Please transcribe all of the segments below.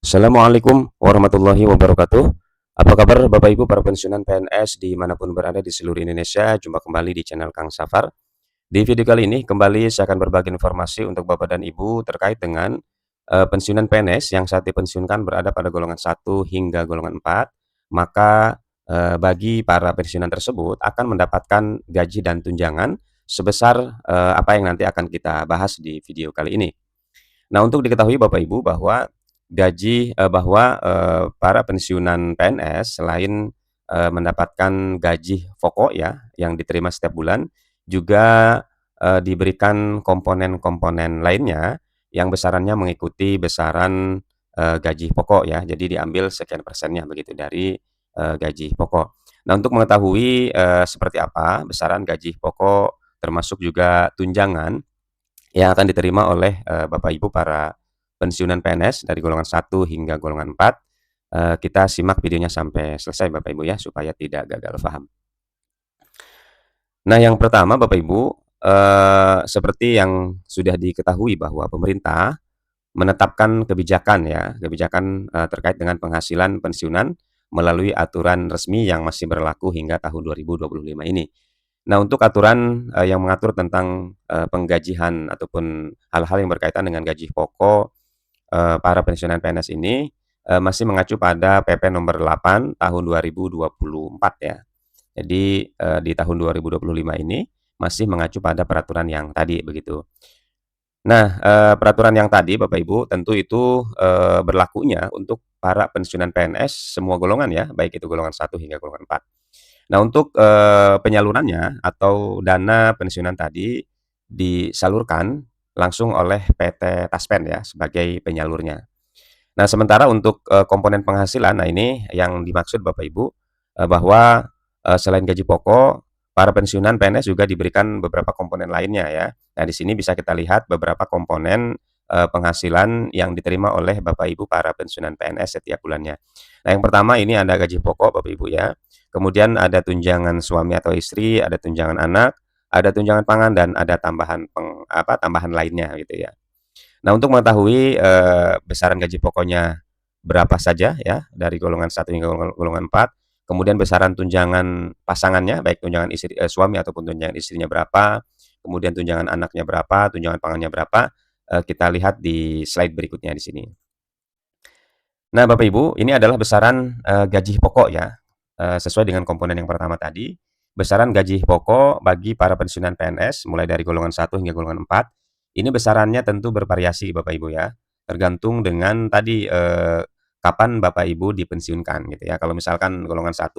Assalamualaikum warahmatullahi wabarakatuh. Apa kabar Bapak Ibu para pensiunan PNS dimanapun berada di seluruh Indonesia? Jumpa kembali di channel Kang Safar. Di video kali ini kembali saya akan berbagi informasi untuk Bapak dan Ibu terkait dengan pensiunan PNS yang saat dipensiunkan berada pada golongan 1 hingga golongan 4. Maka bagi para pensiunan tersebut akan mendapatkan gaji dan tunjangan sebesar apa yang nanti akan kita bahas di video kali ini. Nah, untuk diketahui Bapak Ibu bahwa para pensiunan PNS selain mendapatkan gaji pokok ya, yang diterima setiap bulan, juga diberikan komponen-komponen lainnya yang besarannya mengikuti besaran gaji pokok ya. Jadi diambil sekian persennya begitu dari gaji pokok. Nah, untuk mengetahui seperti apa besaran gaji pokok termasuk juga tunjangan yang akan diterima oleh Bapak Ibu para pensiunan PNS dari golongan 1 hingga golongan 4. Kita simak videonya sampai selesai Bapak Ibu ya, supaya tidak gagal paham. Nah, yang pertama Bapak Ibu, seperti yang sudah diketahui bahwa pemerintah menetapkan kebijakan ya, kebijakan terkait dengan penghasilan pensiunan melalui aturan resmi yang masih berlaku hingga tahun 2025 ini. Nah, untuk aturan yang mengatur tentang penggajian ataupun hal-hal yang berkaitan dengan gaji pokok para pensiunan PNS ini masih mengacu pada PP nomor 8 tahun 2024 ya. Jadi di tahun 2025 ini masih mengacu pada peraturan yang tadi begitu. Nah, peraturan yang tadi Bapak Ibu tentu itu berlakunya untuk para pensiunan PNS semua golongan ya, baik itu golongan 1 hingga golongan 4. Nah, untuk penyalurannya atau dana pensiunan tadi disalurkan langsung oleh PT Taspen ya sebagai penyalurnya. Nah, sementara untuk komponen penghasilan, nah ini yang dimaksud Bapak Ibu bahwa selain gaji pokok, para pensiunan PNS juga diberikan beberapa komponen lainnya ya. Nah, di sini bisa kita lihat beberapa komponen penghasilan yang diterima oleh Bapak Ibu para pensiunan PNS setiap bulannya. Nah, yang pertama ini ada gaji pokok Bapak Ibu ya. Kemudian ada tunjangan suami atau istri, ada tunjangan anak, ada tunjangan pangan dan ada tambahan lainnya gitu ya. Nah, untuk mengetahui besaran gaji pokoknya berapa saja ya dari golongan 1 hingga golongan 4, kemudian besaran tunjangan pasangannya baik tunjangan suami ataupun tunjangan istrinya berapa, kemudian tunjangan anaknya berapa, tunjangan pangannya berapa, kita lihat di slide berikutnya di sini. Nah, Bapak Ibu, ini adalah besaran gaji pokok ya, sesuai dengan komponen yang pertama tadi. Besaran gaji pokok bagi para pensiunan PNS mulai dari golongan 1 hingga golongan 4, ini besarannya tentu bervariasi Bapak Ibu ya, tergantung dengan tadi kapan Bapak Ibu dipensiunkan gitu ya. Kalau misalkan golongan 1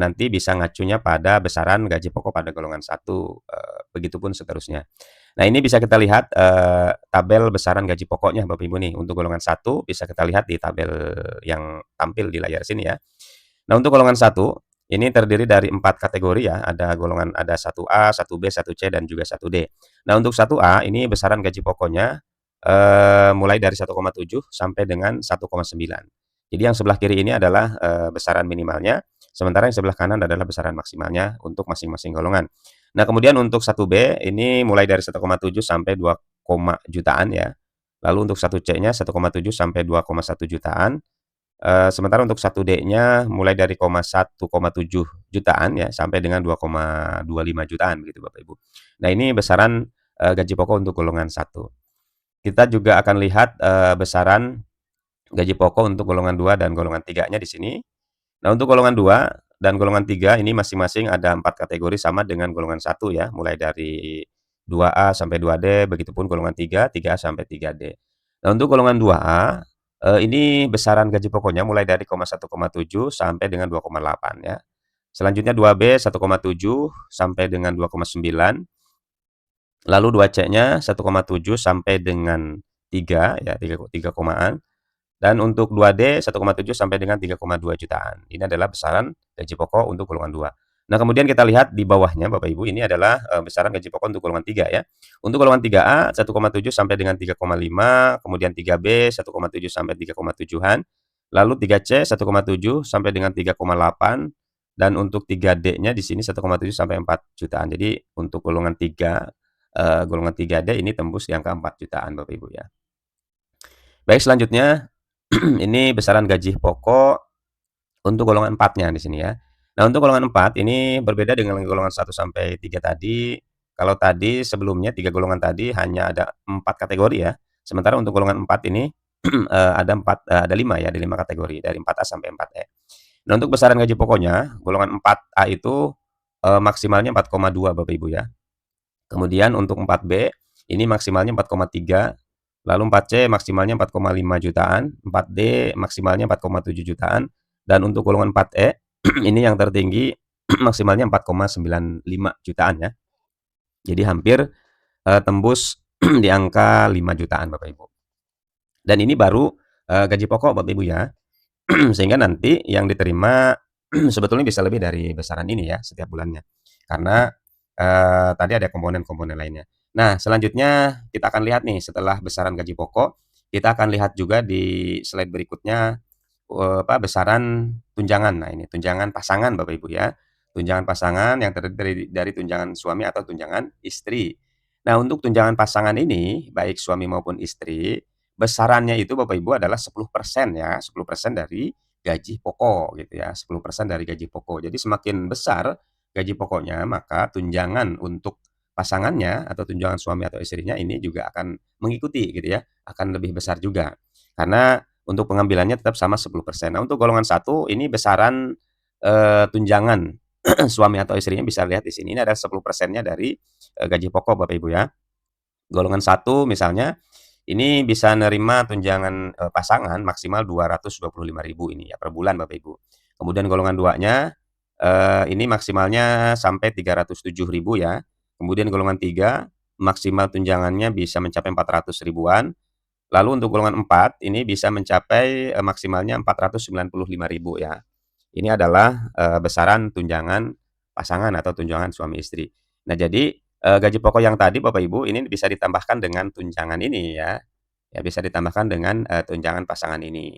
nanti bisa ngacunya pada besaran gaji pokok pada golongan 1, begitupun seterusnya. Nah, ini bisa kita lihat tabel besaran gaji pokoknya Bapak Ibu nih. Untuk golongan 1 bisa kita lihat di tabel yang tampil di layar sini ya. Nah, untuk golongan 1 ini terdiri dari 4 kategori ya, ada 1A, 1B, 1C, dan juga 1D. Nah, untuk 1A ini besaran gaji pokoknya mulai dari 1,7 sampai dengan 1,9. Jadi yang sebelah kiri ini adalah besaran minimalnya, sementara yang sebelah kanan adalah besaran maksimalnya untuk masing-masing golongan. Nah, kemudian untuk 1B ini mulai dari 1,7 sampai 2, jutaan ya. Lalu untuk 1C-nya 1,7 sampai 2,1 jutaan. Sementara untuk 1D-nya mulai dari 1,7 jutaan ya sampai dengan 2,25 jutaan begitu Bapak Ibu. Nah, ini besaran gaji pokok untuk golongan 1. Kita juga akan lihat besaran gaji pokok untuk golongan 2 dan golongan 3-nya di sini. Nah, untuk golongan 2 dan golongan 3 ini masing-masing ada 4 kategori sama dengan golongan 1 ya, mulai dari 2A sampai 2D, begitupun golongan 3, 3A sampai 3D. Nah, untuk golongan 2A, ini besaran gaji pokoknya mulai dari 1,7 sampai dengan 2,8 ya. Selanjutnya 2B 1,7 sampai dengan 2,9. Lalu 2C-nya 1,7 sampai dengan 3 ya, 3 komaan. Dan untuk 2D 1,7 sampai dengan 3,2 jutaan. Ini adalah besaran gaji pokok untuk golongan 2. Nah, kemudian kita lihat di bawahnya Bapak Ibu, ini adalah besaran gaji pokok untuk golongan 3 ya. Untuk golongan 3A 1,7 sampai dengan 3,5, kemudian 3B 1,7 sampai 3,7-an, lalu 3C 1,7 sampai dengan 3,8, dan untuk 3D-nya di sini 1,7 sampai 4 jutaan. Jadi untuk golongan 3, golongan 3D ini tembus di angka 4 jutaan Bapak Ibu ya. Baik, selanjutnya Ini besaran gaji pokok untuk golongan 4-nya di sini ya. Nah, untuk golongan 4 ini berbeda dengan golongan 1 sampai 3 tadi. Kalau tadi sebelumnya 3 golongan tadi hanya ada 4 kategori ya. Sementara untuk golongan 4 ini ada 5 ya, ada 5 kategori dari 4A sampai 4E. Nah, untuk besaran gaji pokoknya golongan 4A itu maksimalnya 4,2 Bapak Ibu ya. Kemudian untuk 4B ini maksimalnya 4,3, lalu 4C maksimalnya 4,5 jutaan, 4D maksimalnya 4,7 jutaan, dan untuk golongan 4E ini yang tertinggi maksimalnya 4,95 jutaan ya. Jadi hampir tembus di angka 5 jutaan Bapak Ibu. Dan ini baru gaji pokok Bapak Ibu ya. Sehingga nanti yang diterima sebetulnya bisa lebih dari besaran ini ya setiap bulannya. Karena tadi ada komponen-komponen lainnya. Nah, selanjutnya kita akan lihat nih setelah besaran gaji pokok, kita akan lihat juga di slide berikutnya besaran tunjangan. Nah, ini tunjangan pasangan Bapak Ibu ya. Tunjangan pasangan yang terdiri dari tunjangan suami atau tunjangan istri. Nah, untuk tunjangan pasangan ini, baik suami maupun istri, besarannya itu Bapak Ibu adalah 10% ya, 10% dari gaji pokok gitu ya, 10% dari gaji pokok. Jadi semakin besar gaji pokoknya, maka tunjangan untuk pasangannya atau tunjangan suami atau istrinya ini juga akan mengikuti gitu ya, akan lebih besar juga. Karena untuk pengambilannya tetap sama 10%. Nah, untuk golongan 1 ini besaran tunjangan suami atau istrinya bisa lihat di sini, ini adalah 10%-nya dari gaji pokok Bapak Ibu ya. Golongan 1 misalnya ini bisa nerima tunjangan pasangan maksimal 225.000 ini ya per bulan Bapak Ibu. Kemudian golongan 2-nya ini maksimalnya sampai 307.000 ya. Kemudian golongan 3 maksimal tunjangannya bisa mencapai 400 ribuan. Lalu untuk golongan 4 ini bisa mencapai maksimalnya 495.000 ya. Ini adalah besaran tunjangan pasangan atau tunjangan suami istri. Nah, jadi gaji pokok yang tadi Bapak Ibu ini bisa ditambahkan dengan tunjangan ini ya. Ya bisa ditambahkan dengan tunjangan pasangan ini.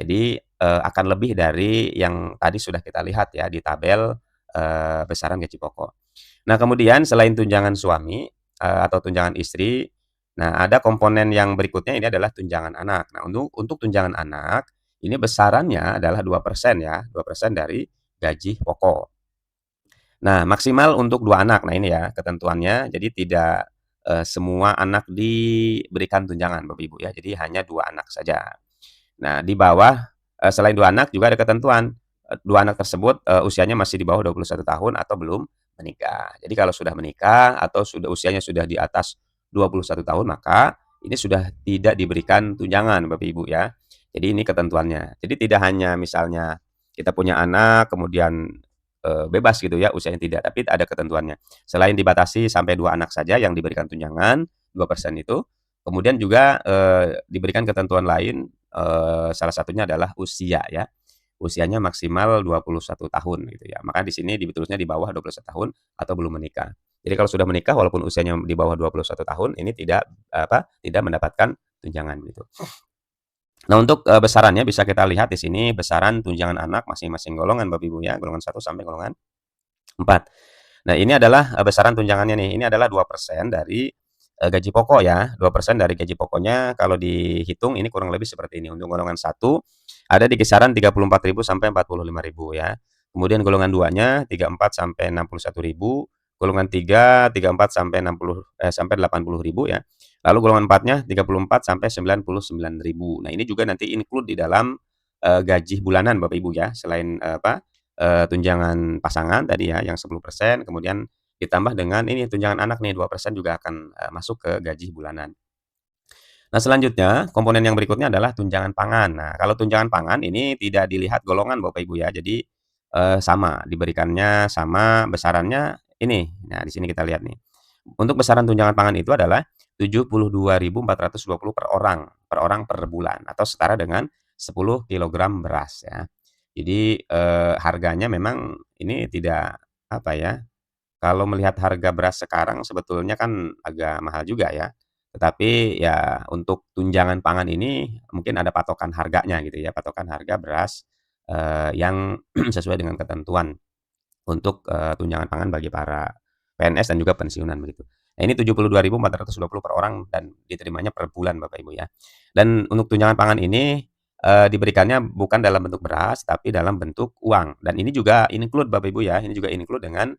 Jadi akan lebih dari yang tadi sudah kita lihat ya di tabel besaran gaji pokok. Nah, kemudian selain tunjangan suami atau tunjangan istri, nah ada komponen yang berikutnya ini adalah tunjangan anak. Nah, untuk tunjangan anak ini besarannya adalah 2% ya, 2% dari gaji pokok. Nah, maksimal untuk 2 anak. Nah, ini ya ketentuannya. Jadi tidak semua anak diberikan tunjangan Bapak Ibu ya. Jadi hanya 2 anak saja. Nah, di bawah selain 2 anak juga ada ketentuan, 2 anak tersebut usianya masih di bawah 21 tahun atau belum menikah. Jadi kalau sudah menikah atau usianya sudah di atas 21 tahun, maka ini sudah tidak diberikan tunjangan Bapak Ibu ya. Jadi ini ketentuannya. Jadi tidak hanya misalnya kita punya anak kemudian bebas gitu ya usianya tidak, tapi ada ketentuannya. Selain dibatasi sampai 2 anak saja yang diberikan tunjangan 2% itu, kemudian juga diberikan ketentuan lain, salah satunya adalah usia ya. Usianya maksimal 21 tahun gitu ya. Maka di sini ditulisnya di bawah 21 tahun atau belum menikah. Jadi kalau sudah menikah walaupun usianya di bawah 21 tahun ini tidak mendapatkan tunjangan gitu. Nah, untuk besarannya bisa kita lihat di sini besaran tunjangan anak masing-masing golongan Bapak Ibu ya, golongan 1 sampai golongan 4. Nah, ini adalah besaran tunjangannya nih. Ini adalah 2% dari gaji pokok ya. 2% dari gaji pokoknya kalau dihitung ini kurang lebih seperti ini. Untuk golongan 1 ada di kisaran 34.000 sampai 45.000 ya. Kemudian golongan 2-nya 34 sampai 61.000, golongan 3 34 sampai 80.000 ya. Lalu golongan 4-nya 34 sampai 99.000. Nah, ini juga nanti include di dalam gaji bulanan Bapak Ibu ya. Selain tunjangan pasangan tadi ya yang 10%, kemudian ditambah dengan ini tunjangan anak nih 2% juga akan masuk ke gaji bulanan. Nah, selanjutnya komponen yang berikutnya adalah tunjangan pangan. Nah, kalau tunjangan pangan ini tidak dilihat golongan Bapak Ibu ya. Jadi sama, diberikannya sama besarannya ini. Nah, di sini kita lihat nih. Untuk besaran tunjangan pangan itu adalah 72.420 per orang per bulan atau setara dengan 10 kilogram beras ya. Jadi harganya memang ini tidak apa ya, kalau melihat harga beras sekarang sebetulnya kan agak mahal juga ya. Tetapi ya untuk tunjangan pangan ini mungkin ada patokan harganya gitu ya, patokan harga beras yang sesuai dengan ketentuan untuk tunjangan pangan bagi para PNS dan juga pensiunan begitu. Nah, ini 72.420 per orang dan diterimanya per bulan Bapak Ibu ya. Dan untuk tunjangan pangan ini diberikannya bukan dalam bentuk beras, tapi dalam bentuk uang. Dan ini juga include Bapak Ibu ya, ini juga include dengan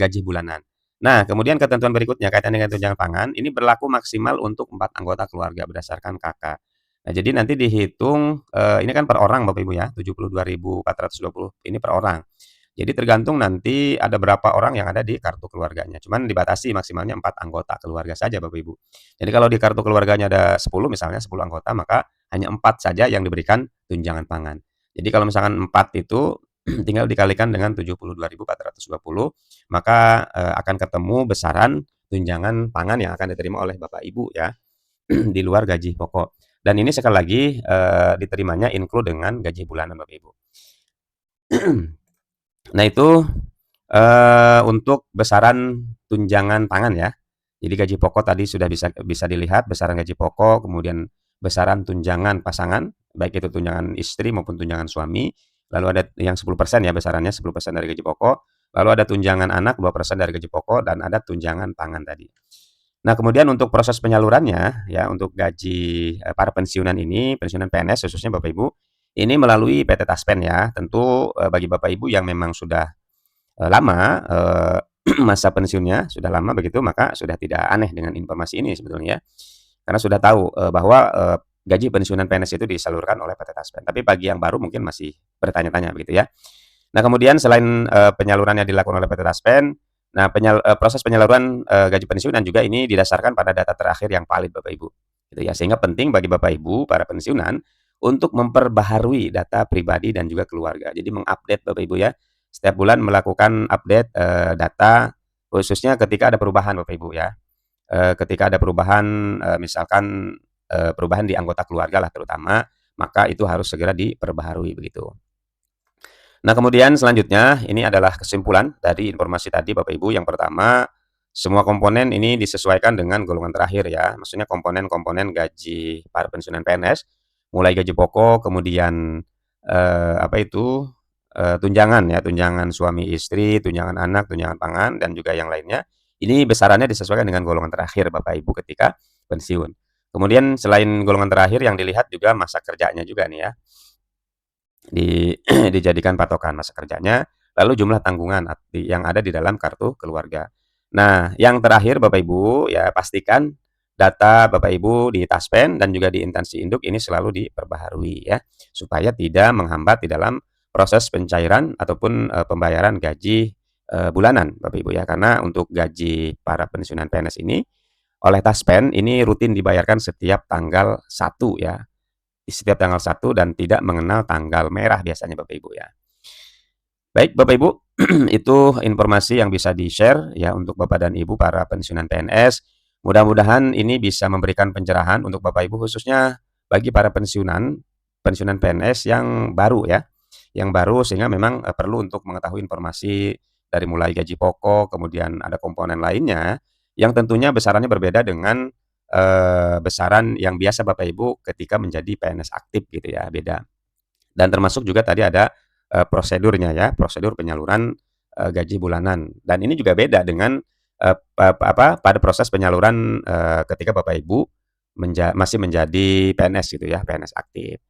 gaji bulanan. Nah, kemudian ketentuan berikutnya kaitan dengan tunjangan pangan, ini berlaku maksimal untuk 4 anggota keluarga berdasarkan KK. Nah, jadi nanti dihitung, ini kan per orang Bapak Ibu ya, 72.420 ini per orang. Jadi tergantung nanti ada berapa orang yang ada di kartu keluarganya, cuman dibatasi maksimalnya 4 anggota keluarga saja Bapak Ibu. Jadi kalau di kartu keluarganya ada 10 misalnya 10 anggota, maka hanya 4 saja yang diberikan tunjangan pangan. Jadi kalau misalkan 4 itu tinggal dikalikan dengan 72.420, maka, akan ketemu besaran tunjangan pangan yang akan diterima oleh Bapak Ibu ya, di luar gaji pokok. Dan ini sekali lagi, diterimanya include dengan gaji bulanan Bapak Ibu. Nah itu, untuk besaran tunjangan pangan ya. Jadi gaji pokok tadi sudah bisa dilihat besaran gaji pokok, kemudian besaran tunjangan pasangan, baik itu tunjangan istri maupun tunjangan suami, lalu ada yang 10% ya besarannya 10% dari gaji pokok, lalu ada tunjangan anak 2% dari gaji pokok, dan ada tunjangan pangan tadi. Nah, kemudian untuk proses penyalurannya ya untuk gaji, para pensiunan ini, pensiunan PNS khususnya Bapak Ibu, ini melalui PT Taspen ya. Tentu, bagi Bapak Ibu yang memang sudah, lama, masa pensiunnya sudah lama begitu, maka sudah tidak aneh dengan informasi ini sebetulnya ya. Karena sudah tahu, bahwa, gaji pensiunan PNS itu disalurkan oleh PT Taspen. Tapi bagi yang baru mungkin masih bertanya-tanya begitu ya. Nah, kemudian selain, penyalurannya dilakukan oleh PT Taspen, nah proses penyaluran, gaji pensiunan juga ini didasarkan pada data terakhir yang valid Bapak Ibu, gitu ya. Sehingga penting bagi Bapak Ibu para pensiunan untuk memperbaharui data pribadi dan juga keluarga. Jadi mengupdate Bapak Ibu ya, setiap bulan melakukan update, data khususnya ketika ada perubahan Bapak Ibu ya. Ketika ada perubahan, misalkan, perubahan di anggota keluarga lah terutama, maka itu harus segera diperbaharui begitu. Nah, kemudian selanjutnya ini adalah kesimpulan dari informasi tadi Bapak Ibu. Yang pertama, semua komponen ini disesuaikan dengan golongan terakhir ya. Maksudnya komponen-komponen gaji para pensiunan PNS, mulai gaji pokok, kemudian tunjangan ya, tunjangan suami istri, tunjangan anak, tunjangan pangan, dan juga yang lainnya. Ini besarannya disesuaikan dengan golongan terakhir Bapak Ibu ketika pensiun. Kemudian selain golongan terakhir yang dilihat juga masa kerjanya juga nih ya. Di dijadikan patokan masa kerjanya, lalu jumlah tanggungan yang ada di dalam kartu keluarga. Nah, yang terakhir Bapak Ibu, ya pastikan data Bapak Ibu di Taspen dan juga di instansi induk ini selalu diperbaharui ya, supaya tidak menghambat di dalam proses pencairan ataupun, pembayaran gaji, bulanan Bapak Ibu ya. Karena untuk gaji para pensiunan PNS ini oleh Taspen ini rutin dibayarkan setiap tanggal 1 ya. Di setiap tanggal 1 dan tidak mengenal tanggal merah biasanya Bapak Ibu ya. Baik Bapak Ibu, itu informasi yang bisa di-share ya untuk Bapak dan Ibu para pensiunan PNS. Mudah-mudahan ini bisa memberikan pencerahan untuk Bapak Ibu khususnya bagi para pensiunan PNS yang baru ya, yang baru sehingga memang, perlu untuk mengetahui informasi dari mulai gaji pokok, kemudian ada komponen lainnya yang tentunya besarannya berbeda dengan, besaran yang biasa Bapak Ibu ketika menjadi PNS aktif gitu ya, beda. Dan termasuk juga tadi ada, prosedurnya ya, prosedur penyaluran, gaji bulanan. Dan ini juga beda dengan, pada proses penyaluran, ketika Bapak Ibu masih menjadi PNS gitu ya, PNS aktif.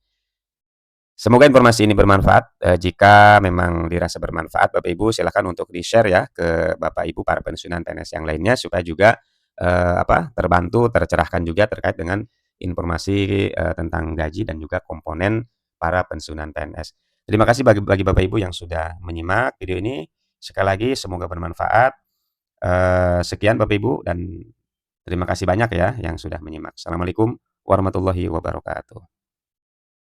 Semoga informasi ini bermanfaat, jika memang dirasa bermanfaat Bapak Ibu silakan untuk di-share ya ke Bapak Ibu para pensiunan PNS yang lainnya supaya juga, terbantu, tercerahkan juga terkait dengan informasi, tentang gaji dan juga komponen para pensiunan PNS. Terima kasih bagi Bapak Ibu yang sudah menyimak video ini. Sekali lagi semoga bermanfaat. Sekian Bapak Ibu dan terima kasih banyak ya yang sudah menyimak. Assalamualaikum warahmatullahi wabarakatuh.